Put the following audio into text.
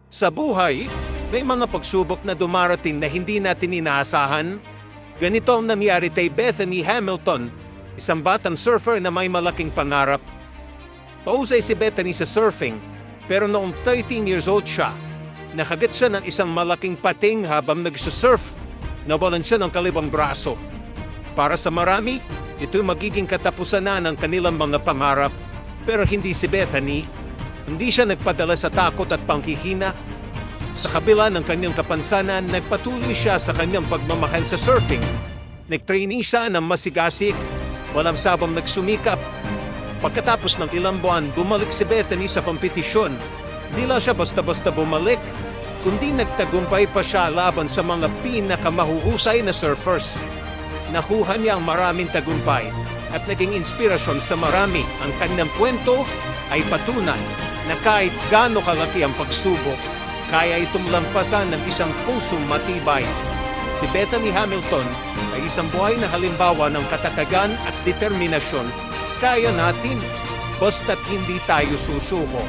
Sa buhay, may mga pagsubok na dumarating na hindi natin inaasahan. Ganito ang nangyari kay Bethany Hamilton, isang batang surfer na may malaking pangarap. Pausay si Bethany sa surfing, pero noong 13 years old siya, nakagat siya ng isang malaking pating habang nagsusurf. Nawalan siya ng kalibang braso. Para sa marami, ito magiging katapusan na ng kanilang mga pangarap. Pero hindi si Bethany. Hindi siya nagpadala sa takot at panghihina. Sa kabila ng kanyang kapansanan, nagpatuloy siya sa kanyang pagmamahal sa surfing. Nagtraining siya ng masigasig, walang sabang nagsumikap. Pagkatapos ng ilang buwan, bumalik si Bethany sa kompetisyon. Di lang siya basta-basta bumalik, kundi nagtagumpay pa siya laban sa mga pinakamahuhusay na surfers. Nakuha niya ang maraming tagumpay at naging inspirasyon sa marami. Ang kanyang kwento ay patunay na kahit gaano kalaki ang pagsubok, kaya itong lampasan ng isang pusong matibay. Si Bethany Hamilton ay isang buhay na halimbawa ng katatagan at determinasyon. Kaya natin, basta't hindi tayo susuko.